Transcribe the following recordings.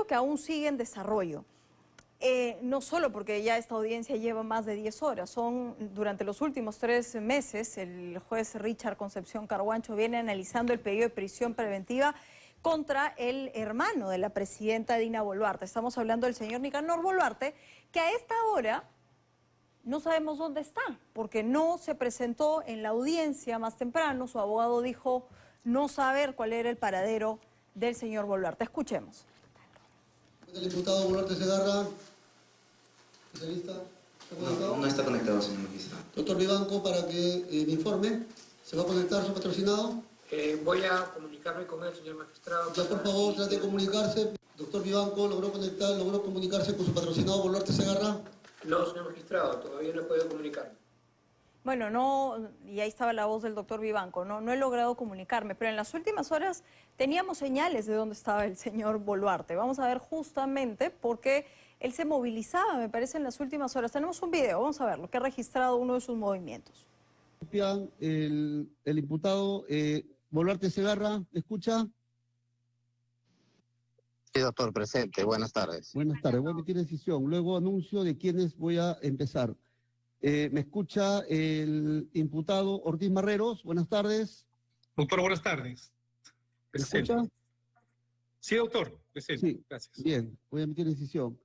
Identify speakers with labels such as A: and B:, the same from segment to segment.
A: que aún sigue en desarrollo. No solo porque ya esta audiencia lleva más de 10 horas, durante los últimos 3 meses, el juez Richard Concepción Carhuancho viene analizando el pedido de prisión preventiva contra el hermano de la presidenta Dina Boluarte. Estamos hablando del señor Nicanor Boluarte, que a esta hora no sabemos dónde está, porque no se presentó en la audiencia más temprano. Su abogado dijo no saber cuál era el paradero del señor Boluarte. Escuchemos.
B: El diputado Boluarte Segarra, especialista,
C: no está conectado, señor magistrado.
B: Doctor Vivanco, para que me informe, ¿se va a conectar su patrocinado?
D: Voy a comunicarme con él, señor magistrado.
B: Ya, por favor, trate de comunicarse. Doctor Vivanco, logró comunicarse con su patrocinado Boluarte Segarra.
D: No, señor magistrado, todavía no he podido comunicarme.
A: Bueno, no, y ahí estaba la voz del doctor Vivanco, no he logrado comunicarme, pero en las últimas horas teníamos señales de dónde estaba el señor Boluarte. Vamos a ver justamente porque él se movilizaba, me parece, en las últimas horas. Tenemos un video, vamos a ver lo que ha registrado uno de sus movimientos.
B: El imputado Boluarte Segarra, ¿escucha?
E: Sí, doctor, presente. Buenas tardes.
B: Buenas tardes, voy a emitir decisión. Luego anuncio de quiénes voy a empezar. Me escucha el imputado Ortiz Marreros. Buenas tardes.
F: Doctor, buenas tardes.
B: ¿Me escucha?
F: Sí, doctor, presente.
B: Sí,
F: gracias.
B: Bien, voy a emitir decisión.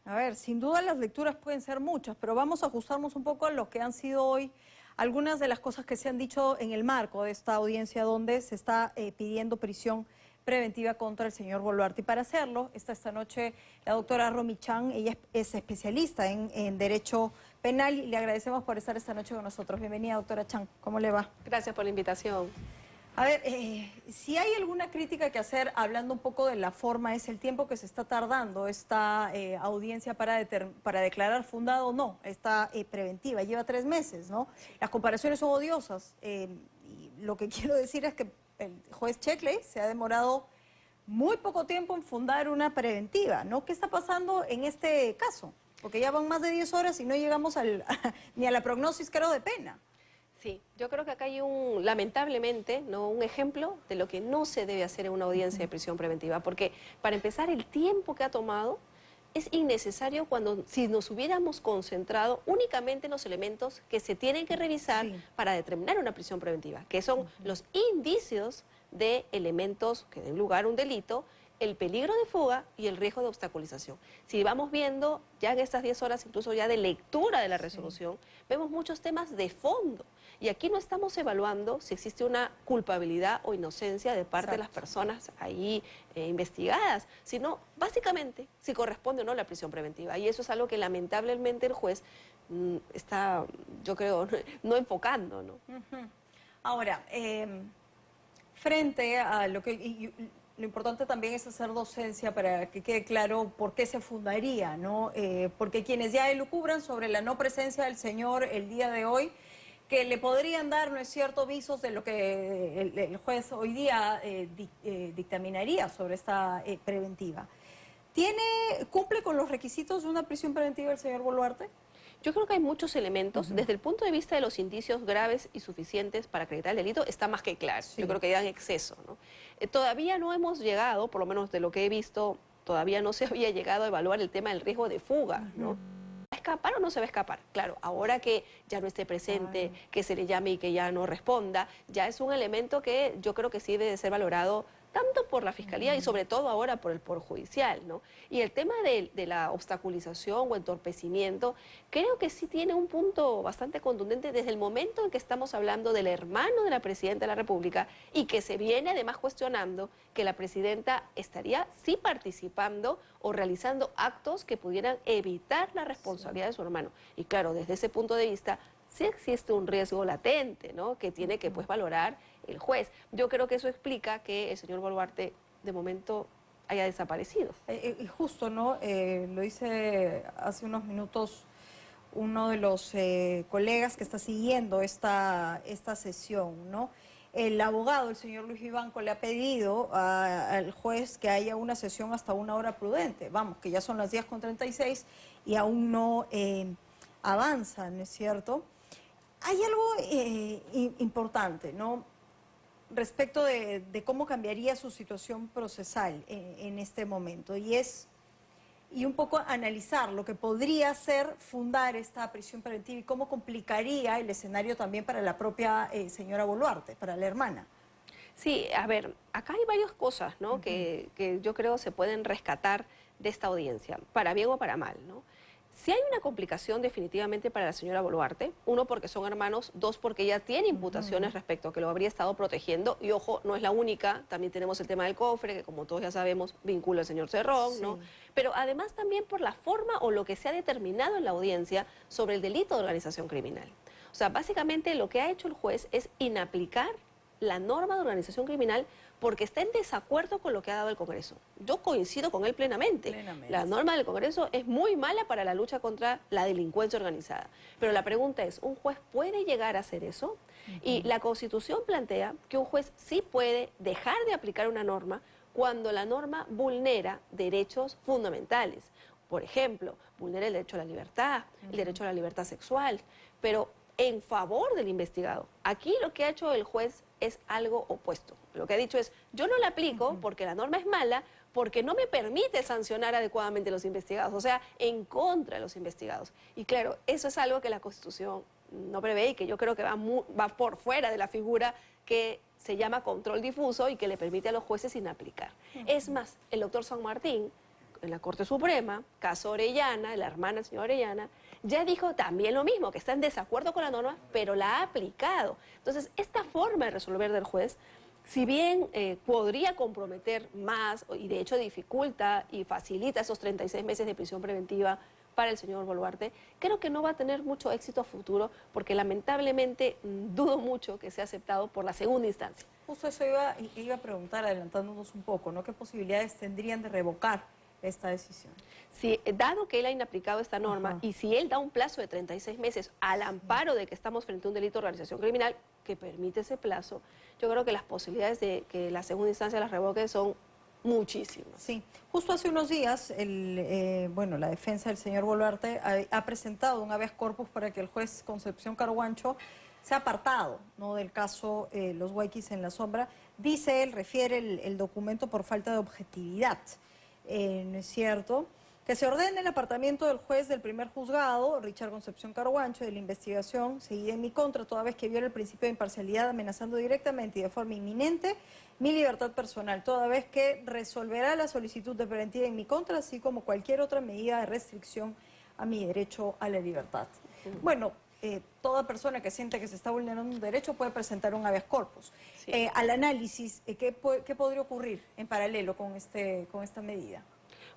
A: A ver, sin duda las lecturas pueden ser muchas, pero vamos a ajustarnos un poco a lo que han sido hoy algunas de las cosas que se han dicho en el marco de esta audiencia donde se está pidiendo prisión preventiva contra el señor Boluarte. Y para hacerlo, está esta noche la doctora Romy Chan. Ella es especialista en Derecho Penal y le agradecemos por estar esta noche con nosotros. Bienvenida, doctora Chan. ¿Cómo le va?
G: Gracias por la invitación.
A: A ver, si hay alguna crítica que hacer, hablando un poco de la forma, es el tiempo que se está tardando esta audiencia para declarar fundada o no, esta preventiva. Lleva 3 meses, ¿no? Las comparaciones son odiosas. Y lo que quiero decir es que el juez Checkley se ha demorado muy poco tiempo en fundar una preventiva, ¿no? ¿Qué está pasando en este caso? Porque ya van más de 10 horas y no llegamos ni a la prognosis, creo, de pena.
G: Sí, yo creo que acá hay lamentablemente, ¿no?, un ejemplo de lo que no se debe hacer en una audiencia de prisión preventiva, porque para empezar el tiempo que ha tomado es innecesario si nos hubiéramos concentrado únicamente en los elementos que se tienen que revisar para determinar una prisión preventiva, que son los indicios de elementos que den lugar a un delito, el peligro de fuga y el riesgo de obstaculización. Si vamos viendo ya en estas 10 horas, incluso ya de lectura de la resolución, vemos muchos temas de fondo. Y aquí no estamos evaluando si existe una culpabilidad o inocencia de parte de las personas ahí investigadas, sino básicamente si corresponde o no la prisión preventiva. Y eso es algo que lamentablemente el juez está, yo creo, no enfocando, ¿no?
A: Ahora, frente a lo que... Lo importante también es hacer docencia para que quede claro por qué se fundaría, ¿no? Porque quienes ya elucubran sobre la no presencia del señor el día de hoy, que le podrían dar, ¿no es cierto?, visos de lo que el juez hoy día dictaminaría sobre esta preventiva. ¿Cumple con los requisitos de una prisión preventiva el señor Boluarte?
G: Yo creo que hay muchos elementos. Desde el punto de vista de los indicios graves y suficientes para acreditar el delito, está más que claro. Yo creo que ya en exceso, ¿no? Todavía no hemos llegado, por lo menos de lo que he visto, todavía no se había llegado a evaluar el tema del riesgo de fuga, ¿no? ¿Va a escapar o no se va a escapar? Claro, ahora que ya no esté presente, que se le llame y que ya no responda, ya es un elemento que yo creo que sí debe de ser valorado tanto por la Fiscalía y sobre todo ahora por el Poder Judicial, ¿no? Y el tema de la obstaculización o entorpecimiento, creo que sí tiene un punto bastante contundente desde el momento en que estamos hablando del hermano de la Presidenta de la República y que se viene además cuestionando que la Presidenta estaría sí participando o realizando actos que pudieran evitar la responsabilidad de su hermano. Y claro, desde ese punto de vista sí existe un riesgo latente, ¿no?, que tiene que pues valorar el juez. Yo creo que eso explica que el señor Boluarte de momento haya desaparecido.
A: Y justo, ¿no? Lo dice hace unos minutos uno de los colegas que está siguiendo esta sesión, ¿no? El abogado, el señor Luis Vivanco, le ha pedido al juez que haya una sesión hasta una hora prudente. Vamos, que ya son las 10:36 y aún no avanza, ¿no es cierto? Hay algo importante, ¿no? respecto de cómo cambiaría su situación procesal en este momento, y un poco analizar lo que podría ser fundar esta prisión preventiva y cómo complicaría el escenario también para la propia señora Boluarte, para la hermana.
G: Sí, a ver, acá hay varias cosas, ¿no? que yo creo se pueden rescatar de esta audiencia, para bien o para mal, ¿no? Si hay una complicación definitivamente para la señora Boluarte, uno porque son hermanos, dos porque ella tiene imputaciones respecto a que lo habría estado protegiendo, y ojo, no es la única, también tenemos el tema del cofre, que como todos ya sabemos vincula al señor Cerrón, ¿no? Pero además también por la forma o lo que se ha determinado en la audiencia sobre el delito de organización criminal. O sea, básicamente lo que ha hecho el juez es inaplicar la norma de organización criminal porque está en desacuerdo con lo que ha dado el Congreso. Yo coincido con él plenamente. La norma del Congreso es muy mala para la lucha contra la delincuencia organizada. Pero la pregunta es, ¿un juez puede llegar a hacer eso? Y la Constitución plantea que un juez sí puede dejar de aplicar una norma cuando la norma vulnera derechos fundamentales. Por ejemplo, vulnera el derecho a la libertad, el derecho a la libertad sexual, pero en favor del investigado. Aquí lo que ha hecho el juez es algo opuesto. Lo que ha dicho es, yo no la aplico porque la norma es mala, porque no me permite sancionar adecuadamente a los investigados, o sea, en contra de los investigados. Y claro, eso es algo que la Constitución no prevé y que yo creo que va por fuera de la figura que se llama control difuso y que le permite a los jueces inaplicar. Es más, el doctor San Martín, en la Corte Suprema, caso Orellana, la hermana del señor Orellana, ya dijo también lo mismo, que está en desacuerdo con la norma, pero la ha aplicado. Entonces, esta forma de resolver del juez, si bien podría comprometer más, y de hecho dificulta y facilita esos 36 meses de prisión preventiva para el señor Boluarte, creo que no va a tener mucho éxito a futuro, porque lamentablemente dudo mucho que sea aceptado por la segunda instancia.
A: Justo eso iba a preguntar, adelantándonos un poco, ¿no? ¿Qué posibilidades tendrían de revocar esta decisión?
G: Si, dado que él ha inaplicado esta norma y si él da un plazo de 36 meses al amparo de que estamos frente a un delito de organización criminal que permite ese plazo, yo creo que las posibilidades de que la segunda instancia las revoque son muchísimas.
A: Sí, justo hace unos días, la defensa del señor Boluarte ha presentado un habeas corpus para que el juez Concepción Carhuancho sea apartado, ¿no?, del caso Los Huayquis en la Sombra. Dice él, refiere el documento por falta de objetividad. ¿No es cierto? Que se ordene el apartamiento del juez del primer juzgado, Richard Concepción Carhuancho, de la investigación seguida en mi contra, toda vez que viola el principio de imparcialidad, amenazando directamente y de forma inminente mi libertad personal, toda vez que resolverá la solicitud de preventiva en mi contra, así como cualquier otra medida de restricción a mi derecho a la libertad. Bueno, toda persona que siente que se está vulnerando un derecho puede presentar un habeas corpus.
G: Sí.
A: Al análisis, ¿qué podría ocurrir en paralelo con esta medida?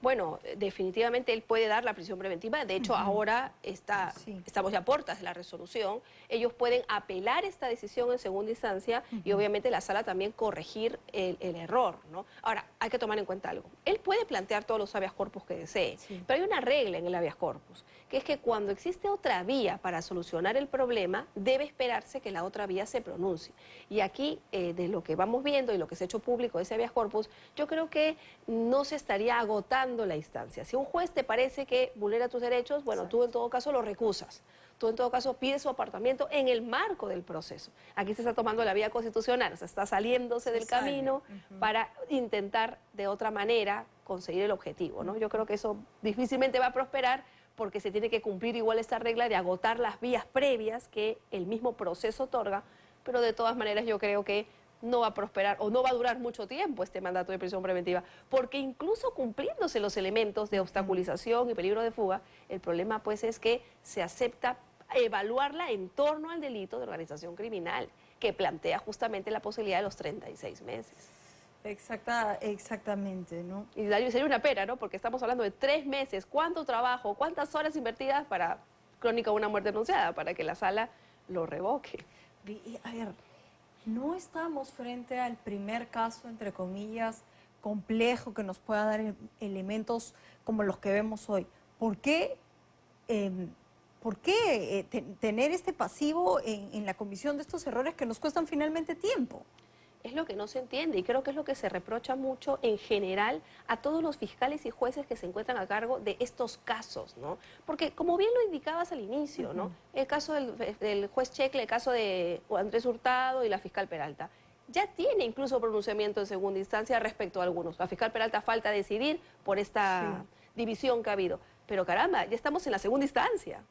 G: Bueno, definitivamente él puede dar la prisión preventiva. De hecho, ahora estamos ya a puertas de la resolución. Ellos pueden apelar esta decisión en segunda instancia y obviamente la sala también corregir el error, ¿no? Ahora, hay que tomar en cuenta algo. Él puede plantear todos los habeas corpus que desee, pero hay una regla en el habeas corpus, que es que cuando existe otra vía para solucionar el problema, debe esperarse que la otra vía se pronuncie. Y aquí, de lo que vamos viendo y lo que se ha hecho público de ese habeas corpus, yo creo que no se estaría agotando la instancia. Si un juez te parece que vulnera tus derechos, bueno, tú en todo caso lo recusas. Tú en todo caso pides su apartamiento en el marco del proceso. Aquí se está tomando la vía constitucional, o sea, está saliéndose del camino para intentar de otra manera conseguir el objetivo, ¿no? Yo creo que eso difícilmente va a prosperar porque se tiene que cumplir igual esta regla de agotar las vías previas que el mismo proceso otorga, pero de todas maneras yo creo que no va a prosperar o no va a durar mucho tiempo este mandato de prisión preventiva, porque incluso cumpliéndose los elementos de obstaculización y peligro de fuga, el problema pues es que se acepta evaluarla en torno al delito de organización criminal, que plantea justamente la posibilidad de los 36 meses.
A: Exactamente, ¿no?
G: Y sería una pena, ¿no? Porque estamos hablando de 3 meses, cuánto trabajo, cuántas horas invertidas para crónica de una muerte anunciada, para que la sala lo revoque.
A: A ver, no estamos frente al primer caso, entre comillas, complejo que nos pueda dar elementos como los que vemos hoy. ¿Por qué tener este pasivo en la comisión de estos errores que nos cuestan finalmente tiempo?
G: Es lo que no se entiende y creo que es lo que se reprocha mucho en general a todos los fiscales y jueces que se encuentran a cargo de estos casos, ¿no? Porque como bien lo indicabas al inicio, ¿no? El caso del juez Checle, el caso de Andrés Hurtado y la fiscal Peralta, ya tiene incluso pronunciamiento en segunda instancia respecto a algunos. La fiscal Peralta falta decidir por esta división que ha habido. Pero caramba, ya estamos en la segunda instancia,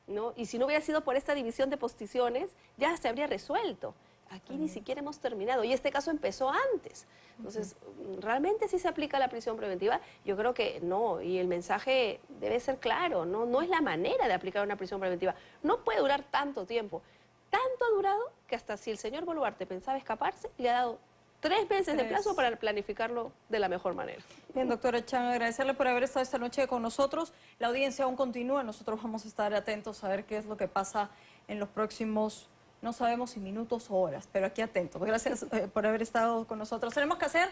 G: ¿no? Y si no hubiera sido por esta división de posiciones, ya se habría resuelto. Aquí ni siquiera hemos terminado y este caso empezó antes. Entonces, ¿realmente sí se aplica la prisión preventiva? Yo creo que no, y el mensaje debe ser claro, ¿no? No es la manera de aplicar una prisión preventiva. No puede durar tanto tiempo. Tanto ha durado que hasta si el señor Boluarte pensaba escaparse, le ha dado 3 meses de plazo para planificarlo de la mejor manera.
A: Bien, doctora Chan, agradecerle por haber estado esta noche con nosotros. La audiencia aún continúa, nosotros vamos a estar atentos a ver qué es lo que pasa en los próximos, no sabemos si minutos o horas, pero aquí atentos. Gracias por haber estado con nosotros. Tenemos que hacer